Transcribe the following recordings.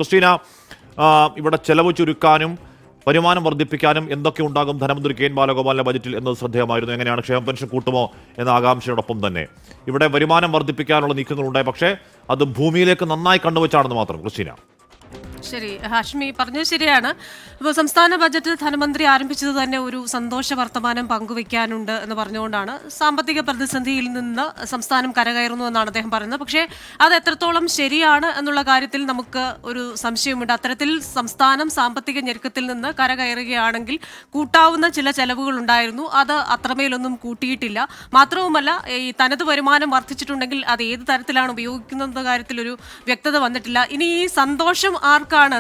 Christina, ഇവിടെ ചെലവ് ചുരുക്കാനും വരുമാനം വർദ്ധിപ്പിക്കാനും എന്തൊക്കെ ഉണ്ടാകും ധനമന്ത്രി കെ എൻ ബാലഗോപാലിന്റെ ബജറ്റിൽ എന്നത് ശ്രദ്ധേയമായിരുന്നു. എങ്ങനെയാണ് ക്ഷേമ പെൻഷൻ കൂട്ടുമോ എന്ന ആകാംക്ഷയോടൊപ്പം തന്നെ ഇവിടെ വരുമാനം വർദ്ധിപ്പിക്കാനുള്ള നീക്കങ്ങളുണ്ടായി, പക്ഷേ അത് ഭൂമിയിലേക്ക് നന്നായി കണ്ടുവച്ചാണെന്ന് മാത്രം. ക്രിസ്റ്റീന, ശരി, ഹാഷ്മി പറഞ്ഞത് ശരിയാണ്. ഇപ്പോൾ സംസ്ഥാന ബജറ്റ് ധനമന്ത്രി ആരംഭിച്ചത് തന്നെ ഒരു സന്തോഷ വർത്തമാനം പങ്കുവയ്ക്കാനുണ്ട് എന്ന് പറഞ്ഞുകൊണ്ടാണ്. സാമ്പത്തിക പ്രതിസന്ധിയിൽ നിന്ന് സംസ്ഥാനം കരകയറുന്നു എന്നാണ് അദ്ദേഹം പറയുന്നത്. പക്ഷേ അത് എത്രത്തോളം ശരിയാണ് എന്നുള്ള കാര്യത്തിൽ നമുക്ക് ഒരു സംശയമുണ്ട്. അത്തരത്തിൽ സംസ്ഥാനം സാമ്പത്തിക ഞെരുക്കത്തിൽ നിന്ന് കരകയറുകയാണെങ്കിൽ കൂട്ടാവുന്ന ചില ചെലവുകൾ ഉണ്ടായിരുന്നു, അത് അത്രമേലൊന്നും കൂട്ടിയിട്ടില്ല. മാത്രവുമല്ല, ഈ തനത് വരുമാനം വർദ്ധിച്ചിട്ടുണ്ടെങ്കിൽ അത് ഏത് തരത്തിലാണ് ഉപയോഗിക്കുന്ന കാര്യത്തിൽ ഒരു വ്യക്തത വന്നിട്ടില്ല. ഇനി ഈ സന്തോഷം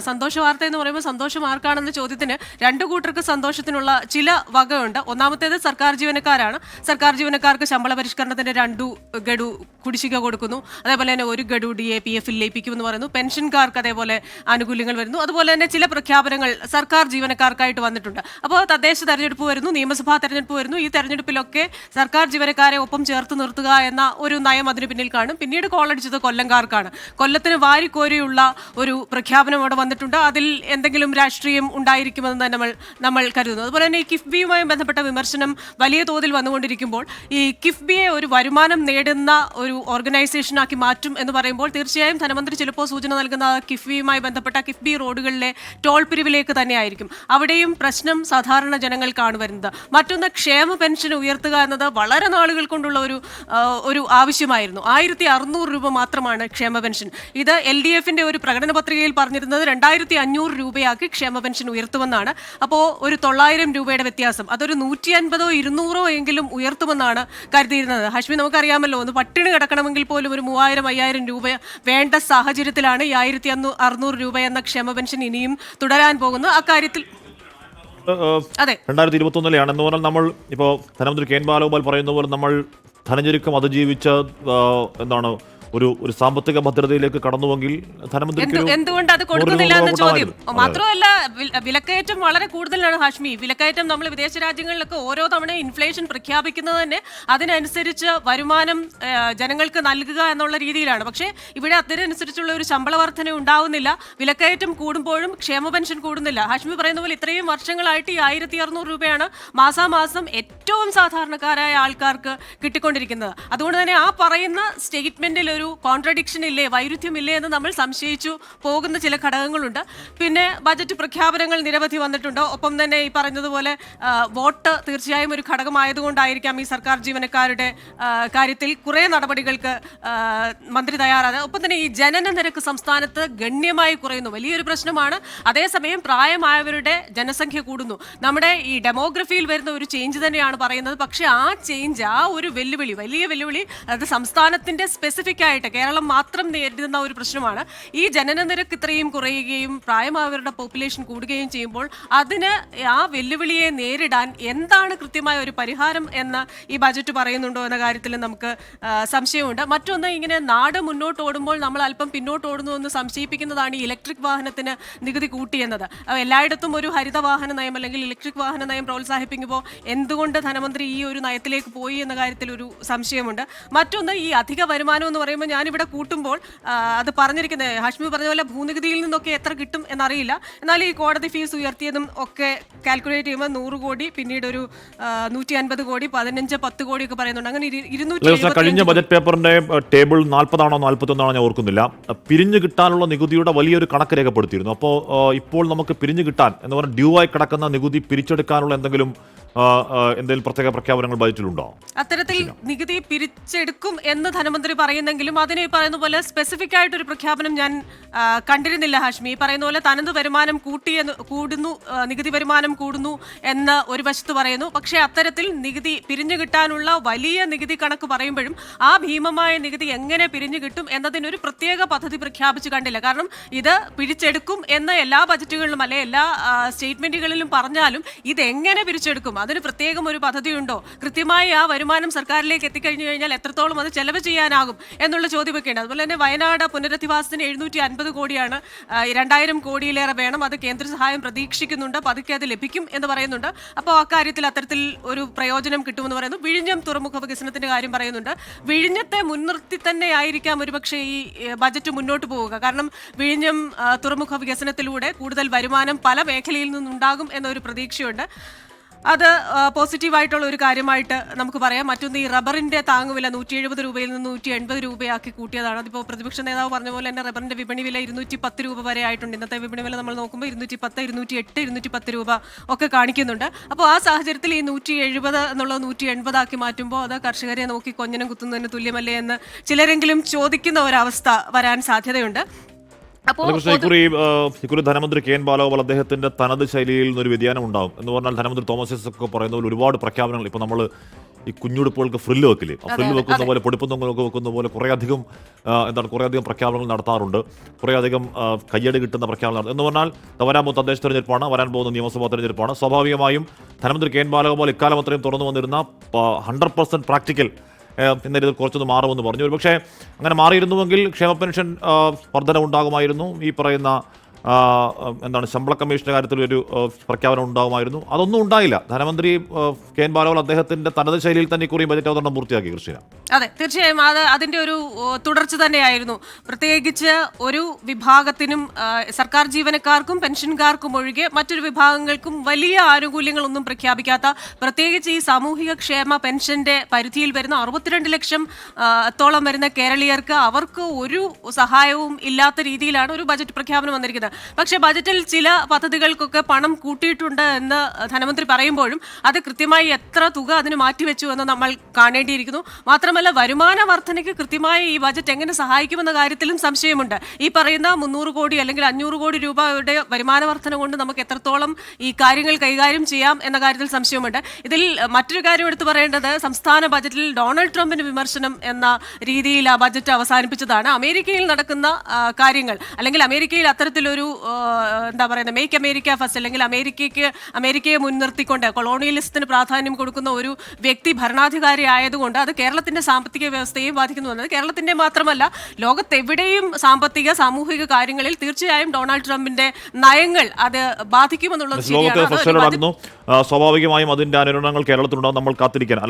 സന്തോഷ വാർത്ത എന്ന് പറയുമ്പോൾ സന്തോഷം ആർക്കാണെന്ന ചോദ്യത്തിന് രണ്ടു കൂട്ടർക്ക് സന്തോഷത്തിനുള്ള ചില വകയുണ്ട്. ഒന്നാമത്തേത് സർക്കാർ ജീവനക്കാരാണ്. സർക്കാർ ജീവനക്കാർക്ക് ശമ്പള പരിഷ്കരണത്തിന്റെ 2 ഗഡു കുടിശ്ശിക കൊടുക്കുന്നു. അതേപോലെ തന്നെ 1 ഗഡു DAPF ലയിപ്പിക്കുമെന്ന് പറയുന്നു. പെൻഷൻകാർക്ക് അതേപോലെ ആനുകൂല്യങ്ങൾ വരുന്നു. അതുപോലെ തന്നെ ചില പ്രഖ്യാപനങ്ങൾ സർക്കാർ ജീവനക്കാർക്കായിട്ട് വന്നിട്ടുണ്ട്. അപ്പോൾ തദ്ദേശ തെരഞ്ഞെടുപ്പ് വരുന്നു, നിയമസഭാ തെരഞ്ഞെടുപ്പ് വരുന്നു. ഈ തെരഞ്ഞെടുപ്പിലൊക്കെ സർക്കാർ ജീവനക്കാരെ ഒപ്പം ചേർത്ത് നിർത്തുക എന്ന ഒരു നയം അതിന് പിന്നിൽ കാണും. പിന്നീട് കോളടിച്ചത് കൊല്ലംകാർക്കാണ്. കൊല്ലത്തിന് വാരിക്കോരിയുള്ള ഒരു പ്രഖ്യാപനം അവിടെ വന്നിട്ടുണ്ട്. അതിൽ എന്തെങ്കിലും രാഷ്ട്രീയം ഉണ്ടായിരിക്കുമെന്ന് തന്നെ നമ്മൾ കരുതുന്നു. അതുപോലെ തന്നെ ഈ കിഫ്ബിയുമായി ബന്ധപ്പെട്ട വിമർശനം വലിയ തോതിൽ വന്നുകൊണ്ടിരിക്കുമ്പോൾ ഈ കിഫ്ബിയെ ഒരു വരുമാനം നേടുന്ന ഒരു ഓർഗനൈസേഷനാക്കി മാറ്റും എന്ന് പറയുമ്പോൾ തീർച്ചയായും ധനമന്ത്രി ചിലപ്പോൾ സൂചന നൽകുന്ന കിഫ്ബിയുമായി ബന്ധപ്പെട്ട കിഫ്ബി റോഡുകളിലെ ടോൾ പിരിവിലേക്ക് തന്നെയായിരിക്കും. അവിടെയും പ്രശ്നം സാധാരണ ജനങ്ങൾക്കാണ് വരുന്നത്. മറ്റൊന്ന്, ക്ഷേമ പെൻഷൻ ഉയർത്തുക എന്നത് വളരെ നാളുകൾ കൊണ്ടുള്ള ഒരു ആവശ്യമായിരുന്നു. 1600 രൂപ മാത്രമാണ് ക്ഷേമ പെൻഷൻ. ഇത് LDFന്റെ ഒരു പ്രകടന പത്രികയിൽ പറഞ്ഞിരുന്നത് 2500 രൂപയാക്കി ക്ഷേമ പെൻഷൻ ഉയർത്തുമെന്നാണ്. അപ്പോൾ ഒരു 900 രൂപയുടെ വ്യത്യാസം, അതൊരു 150 200 എങ്കിലും ഉയർത്തുമെന്നാണ് കരുതിയിരുന്നത്. ഹാഷ്മി, നമുക്കറിയാമല്ലോ, ഒന്ന് പട്ടിണി കിടക്കണമെങ്കിൽ പോലും ഒരു 3000-5000 രൂപ വേണ്ട സാഹചര്യത്തിലാണ് ഈ 1600 രൂപ എന്ന ക്ഷേമ പെൻഷൻ ഇനിയും തുടരാൻ പോകുന്നത്. അക്കാര്യത്തിൽ 2021 എന്ന് പറഞ്ഞാൽ നമ്മൾ ഇപ്പോൾ ധനമന്ത്രി കെ എൻ ബാലഗോപാൽ പറയുന്ന പോലെ നമ്മൾ ധനഞ്ഞെരുക്കം അതിജീവിച്ച എന്താണ് ഒരു സാമ്പത്തിക ഭദ്രതയിലേക്ക് കടന്നുവെങ്കിൽ എന്തുകൊണ്ട് അത് കൊടുക്കുന്നില്ല എന്ന ചോദ്യം. മാത്രമല്ല, വിലക്കയറ്റം വളരെ കൂടുതലാണ് ഹാഷ്മി. വിലക്കയറ്റം നമ്മൾ വിദേശ രാജ്യങ്ങളിലൊക്കെ ഓരോ തവണ ഇൻഫ്ലേഷൻ പ്രഖ്യാപിക്കുന്നത് തന്നെ അതിനനുസരിച്ച് വരുമാനം ജനങ്ങൾക്ക് നൽകുക എന്നുള്ള രീതിയിലാണ്. പക്ഷേ ഇവിടെ അതിനനുസരിച്ചുള്ള ഒരു ശമ്പള വർധന ഉണ്ടാവുന്നില്ല. വിലക്കയറ്റം കൂടുമ്പോഴും ക്ഷേമ പെൻഷൻ കൂടുന്നില്ല. ഹാഷ്മി പറയുന്ന പോലെ ഇത്രയും വർഷങ്ങളായിട്ട് ഈ 1600 രൂപയാണ് മാസാമാസം ഏറ്റവും സാധാരണക്കാരായ ആൾക്കാർക്ക് കിട്ടിക്കൊണ്ടിരിക്കുന്നത്. അതുകൊണ്ട് തന്നെ ആ പറയുന്ന സ്റ്റേറ്റ്മെന്റിൽ ഒരു കോൺട്രഡിക്ഷൻ ഇല്ലേ, വൈരുദ്ധ്യമില്ലേ എന്ന് നമ്മൾ സംശയിച്ചു പോകുന്ന ചില ഘടകങ്ങളുണ്ട്. പിന്നെ ബജറ്റ് പ്രഖ്യാപനങ്ങൾ നിരവധി വന്നിട്ടുണ്ട്. ഒപ്പം തന്നെ ഈ പറഞ്ഞതുപോലെ വോട്ട് തീർച്ചയായും ഒരു ഘടകമായതുകൊണ്ടായിരിക്കാം ഈ സർക്കാർ ജീവനക്കാരുടെ കാര്യത്തിൽ കുറേ നടപടികൾക്ക് മന്ത്രി തയ്യാറായത്. ഒപ്പം തന്നെ ഈ ജനന നിരക്ക് സംസ്ഥാനത്ത് ഗണ്യമായി കുറയുന്നു, വലിയൊരു പ്രശ്നമാണ്. അതേസമയം പ്രായമായവരുടെ ജനസംഖ്യ കൂടുന്നു. നമ്മുടെ ഈ ഡെമോഗ്രഫിയിൽ വരുന്ന ഒരു ചേഞ്ച് തന്നെയാണ് പറയുന്നത്. പക്ഷേ ആ ചേഞ്ച്, ആ ഒരു വെല്ലുവിളി, വലിയ വെല്ലുവിളി, അത് സംസ്ഥാനത്തിന്റെ സ്പെസിഫിക് ആയിട്ട് കേരളം മാത്രം നേരിടുന്ന ഒരു പ്രശ്നമാണ്. ഈ ജനന നിരക്ക് ഇത്രയും കുറയുകയും പ്രായമായവരുടെ പോപ്പുലേഷൻ കൂടുകയും ചെയ്യുമ്പോൾ അതിന് ആ വെല്ലുവിളിയെ നേരിടാൻ എന്താണ് കൃത്യമായ ഒരു പരിഹാരം എന്ന് ഈ ബജറ്റ് പറയുന്നുണ്ടോ എന്ന കാര്യത്തിൽ നമുക്ക് സംശയമുണ്ട്. മറ്റൊന്ന്, ഇങ്ങനെ നാട് മുന്നോട്ട് ഓടുമ്പോൾ നമ്മൾ അല്പം പിന്നോട്ട് ഓടുന്നു എന്ന് സംശയിപ്പിക്കുന്നതാണ് ഈ ഇലക്ട്രിക് വാഹനത്തിന് നികുതി കൂട്ടിയെന്നത്. എല്ലായിടത്തും ഒരു ഹരിത വാഹന നയം അല്ലെങ്കിൽ ഇലക്ട്രിക് വാഹന നയം പ്രോത്സാഹിപ്പിക്കുമ്പോൾ എന്തുകൊണ്ട് ധനമന്ത്രി ഈ ഒരു നയത്തിലേക്ക് പോയി എന്ന കാര്യത്തിൽ ഒരു സംശയമുണ്ട്. മറ്റൊന്ന്, ഈ അധിക വരുമാനം എന്ന് പറയുമ്പോൾ ഞാനിവിടെ കൂട്ടുമ്പോൾ അത് പറഞ്ഞിരിക്കുന്നത് ഹാഷ്മി പറഞ്ഞ പോലെ ഭൂനികുതിയിൽ നിന്നൊക്കെ എത്ര കിട്ടും എന്നറിയില്ല. എന്നാൽ ഈ കോടതി ഫീസ് ഉയർത്തിയതും ഒക്കെ കാൽക്കുലേറ്റ് ചെയ്യുമ്പോൾ 100 കോടി, പിന്നീട് ഒരു 150 കോടി, 15-10 കോടി ഒക്കെ പറയുന്നുണ്ട്. അങ്ങനെ 270. കഴിഞ്ഞ ബജറ്റ് പേപ്പറിന്റെ ടേബിൾ 40 41 ഞാൻ ഓർക്കുന്നില്ല, പിരിഞ്ഞു കിട്ടാനുള്ള നികുതിയുടെ വലിയൊരു കണക്ക് രേഖപ്പെടുത്തിയിരുന്നു. അപ്പോൾ ഇപ്പോൾ നമുക്ക് പിരിഞ്ഞു കിട്ടാൻ എന്ന് പറഞ്ഞാൽ ഡ്യൂ ആയി കിടക്കുന്ന നികുതി പിരിച്ചെടുക്കാനുള്ള എന്തെങ്കിലും പ്രത്യേക പ്രഖ്യാപനങ്ങൾ ബജറ്റിലുണ്ടോ? അത്തരത്തിൽ നികുതി പിരിച്ചെടുക്കും എന്ന് ധനമന്ത്രി പറയുന്നെങ്കിലും അതിന് പറയുന്ന പോലെ സ്പെസിഫിക് ആയിട്ടൊരു പ്രഖ്യാപനം ഞാൻ കണ്ടിരുന്നില്ല ഹാഷ്മി. പറയുന്ന പോലെ തനത് വരുമാനം കൂടുന്നു, നികുതി വരുമാനം കൂടുന്നു എന്ന് ഒരു വശത്ത് പറയുന്നു. പക്ഷേ അത്തരത്തിൽ നികുതി പിരിഞ്ഞു കിട്ടാനുള്ള വലിയ നികുതി കണക്ക് പറയുമ്പോഴും ആ ഭീമമായ നികുതി എങ്ങനെ പിരിഞ്ഞു കിട്ടും എന്നതിനൊരു പ്രത്യേക പദ്ധതി പ്രഖ്യാപിച്ചു കണ്ടില്ല. കാരണം ഇത് പിരിച്ചെടുക്കും എന്ന എല്ലാ ബജറ്റുകളിലും അല്ലെ എല്ലാ സ്റ്റേറ്റ്മെന്റുകളിലും പറഞ്ഞാലും ഇതെങ്ങനെ പിരിച്ചെടുക്കും, അതിന് പ്രത്യേകം ഒരു പദ്ധതിയുണ്ടോ? കൃത്യമായി ആ വരുമാനം സർക്കാരിലേക്ക് എത്തിക്കഴിഞ്ഞു കഴിഞ്ഞാൽ എത്രത്തോളം അത് ചെലവ് ചെയ്യാനാകും എന്നുള്ള ചോദ്യമൊക്കെ ഉണ്ട്. അതുപോലെ തന്നെ വയനാട് പുനരധിവാസത്തിന് 750 കോടിയാണ്, 2000 കോടിയിലേറെ വേണം. അത് കേന്ദ്ര സഹായം പ്രതീക്ഷിക്കുന്നുണ്ട്, പതുക്കെ അത് ലഭിക്കും എന്ന് പറയുന്നുണ്ട്. അപ്പോൾ അക്കാര്യത്തിൽ അത്തരത്തിൽ ഒരു പ്രയോജനം കിട്ടുമെന്ന് പറയുന്നു. വിഴിഞ്ഞം തുറമുഖ വികസനത്തിന്റെ കാര്യം പറയുന്നുണ്ട്. വിഴിഞ്ഞത്തെ മുൻനിർത്തി തന്നെ ആയിരിക്കാം ഒരുപക്ഷെ ഈ ബജറ്റ് മുന്നോട്ട് പോവുക. കാരണം വിഴിഞ്ഞം തുറമുഖ വികസനത്തിലൂടെ കൂടുതൽ വരുമാനം പല മേഖലയിൽ നിന്നുണ്ടാകും എന്നൊരു പ്രതീക്ഷയുണ്ട്. അത് പോസിറ്റീവായിട്ടുള്ള ഒരു കാര്യമായിട്ട് നമുക്ക് പറയാം. മറ്റൊന്ന്, ഈ റബ്ബറിന്റെ താങ്ങുവില 170 രൂപയിൽ നിന്ന് 180 രൂപയാക്കി കൂട്ടിയതാണ്. അതിപ്പോൾ പ്രതിപക്ഷ നേതാവ് പറഞ്ഞ പോലെ തന്നെ റബ്ബറിന്റെ വിപണി വില 210 രൂപ വരെ ആയിട്ടുണ്ട്. ഇന്നത്തെ വിപണി വില നമ്മൾ നോക്കുമ്പോൾ 210, 208, 210 രൂപ ഒക്കെ കാണിക്കുന്നുണ്ട്. അപ്പോൾ ആ സാഹചര്യത്തിൽ ഈ 170 എന്നുള്ളത് 180 ആക്കി മാറ്റുമ്പോൾ അത് കർഷകരെ നോക്കി കൊഞ്ഞനം കുത്തുന്നതിന് തുല്യമല്ലേ എന്ന് ചിലരെങ്കിലും ചോദിക്കുന്ന ഒരവസ്ഥ വരാൻ സാധ്യതയുണ്ട്. ഇക്കുറി ധനമന്ത്രി കെ എൻ ബാലഗോപാൽ അദ്ദേഹത്തിന്റെ തനത് ശൈലിയിൽ നിന്നൊരു വ്യതിയാനം ഉണ്ടാകും എന്ന് പറഞ്ഞാൽ ധനമന്ത്രി തോമസ് ഐസക് പറയുന്ന പോലെ ഒരുപാട് പ്രഖ്യാപനങ്ങൾ ഇപ്പോൾ നമ്മൾ ഈ കുഞ്ഞുടുപ്പുകൾക്ക് ഫ്രില്ല് വെക്കില്ലേ, ആ ഫ്രില്ല് വെക്കുന്ന പോലെ പൊടിപ്പുന്നൊക്കെ വെക്കുന്ന പോലെ കുറേയധികം പ്രഖ്യാപനങ്ങൾ നടത്താറുണ്ട്, കുറേയധികം കയ്യടി കിട്ടുന്ന പ്രഖ്യാപനങ്ങൾ എന്ന് പറഞ്ഞാൽ വരാൻ പോകുന്ന തദ്ദേശ തെരഞ്ഞെടുപ്പാണ്, വരാൻ പോകുന്ന നിയമസഭാ തെരഞ്ഞെടുപ്പാണ്. സ്വാഭാവികമായും ധനമന്ത്രി കെ എൻ ബാലഗോപാൽ ഇക്കാലം അത്രയും തുറന്നു വന്നിരുന്ന 100% പ്രാക്ടിക്കൽ എന്ന രീതിയിൽ കുറച്ചൊന്ന് മാറുമെന്ന് പറഞ്ഞു. ഒരു പക്ഷേ അങ്ങനെ മാറിയിരുന്നുവെങ്കിൽ ക്ഷേമ പെൻഷൻ വർധനവുണ്ടാകുമായിരുന്നു, ഈ പറയുന്ന ശമ്പള കമ്മീഷന്റെ കാര്യത്തിൽ ഒരു പ്രഖ്യാപനം ഉണ്ടാകുമായിരുന്നു. അതൊന്നും ഉണ്ടായില്ല. ധനമന്ത്രി കെ എൻ ബാലഗോപാൽ അദ്ദേഹത്തിന്റെ തനത് ശൈലിയിൽ തന്നെ ഇക്കുറി ബജറ്റ് അവതരണം പൂർത്തിയാക്കി. കൃഷ്ണ, അതെ, തീർച്ചയായും അതിന്റെ ഒരു തുടർച്ച തന്നെയായിരുന്നു. പ്രത്യേകിച്ച് ഒരു വിഭാഗത്തിനും, സർക്കാർ ജീവനക്കാർക്കും പെൻഷൻകാർക്കും ഒഴികെ മറ്റൊരു വിഭാഗങ്ങൾക്കും വലിയ ആനുകൂല്യങ്ങളൊന്നും പ്രഖ്യാപിക്കാത്ത, പ്രത്യേകിച്ച് ഈ സാമൂഹിക ക്ഷേമ പെൻഷന്റെ പരിധിയിൽ വരുന്ന 62 ലക്ഷം ത്തോളം വരുന്ന കേരളീയർക്ക് അവർക്ക് ഒരു സഹായവും ഇല്ലാത്ത രീതിയിലാണ് ഒരു ബജറ്റ് പ്രഖ്യാപനം വന്നിരിക്കുന്നത്. പക്ഷെ ബജറ്റിൽ ചില പദ്ധതികൾക്കൊക്കെ പണം കൂട്ടിയിട്ടുണ്ട് എന്ന് ധനമന്ത്രി പറയുമ്പോഴും അത് കൃത്യമായി എത്ര തുക അതിന് മാറ്റിവെച്ചു എന്ന് നമ്മൾ കാണേണ്ടിയിരിക്കുന്നു. മാത്രമല്ല, വരുമാന വർധനയ്ക്ക് കൃത്യമായി ഈ ബജറ്റ് എങ്ങനെ സഹായിക്കുമെന്ന കാര്യത്തിലും സംശയമുണ്ട്. ഈ പറയുന്ന 300 കോടി അല്ലെങ്കിൽ 500 കോടി രൂപയുടെ വരുമാന വർധന കൊണ്ട് നമുക്ക് എത്രത്തോളം ഈ കാര്യങ്ങൾ കൈകാര്യം ചെയ്യാം എന്ന കാര്യത്തിൽ സംശയമുണ്ട്. ഇതിൽ മറ്റൊരു കാര്യം എടുത്തു പറയേണ്ടത്, സംസ്ഥാന ബജറ്റിൽ ഡൊണാൾഡ് ട്രംപിന് വിമർശനം എന്ന രീതിയിൽ ആ ബജറ്റ് അവസാനിപ്പിച്ചതാണ്. അമേരിക്കയിൽ നടക്കുന്ന കാര്യങ്ങൾ അല്ലെങ്കിൽ അമേരിക്കയിൽ അത്തരത്തിലൊരു മേക്ക് അമേരിക്ക ഫസ്റ്റ് അല്ലെങ്കിൽ അമേരിക്കയെ മുൻനിർത്തിക്കൊണ്ട് കൊളോണിയലിസത്തിന് പ്രാധാന്യം കൊടുക്കുന്ന ഒരു വ്യക്തി ഭരണാധികാരി ആയതുകൊണ്ട് അത് കേരളത്തിന്റെ സാമ്പത്തിക വ്യവസ്ഥയെയും ബാധിക്കുന്നു. കേരളത്തിന്റെ മാത്രമല്ല, ലോകത്തെവിടെയും സാമൂഹിക കാര്യങ്ങളിൽ തീർച്ചയായും ഡൊണാൾഡ് ട്രംപിന്റെ നയങ്ങൾ അത് ബാധിക്കുമെന്നുള്ളത് ശരിയാണ്. സ്വാഭാവികമായും അതിന്റെ അനുരണങ്ങൾ കേരളത്തിലുണ്ടാകും. നമ്മൾ കാത്തിരിക്കാൻ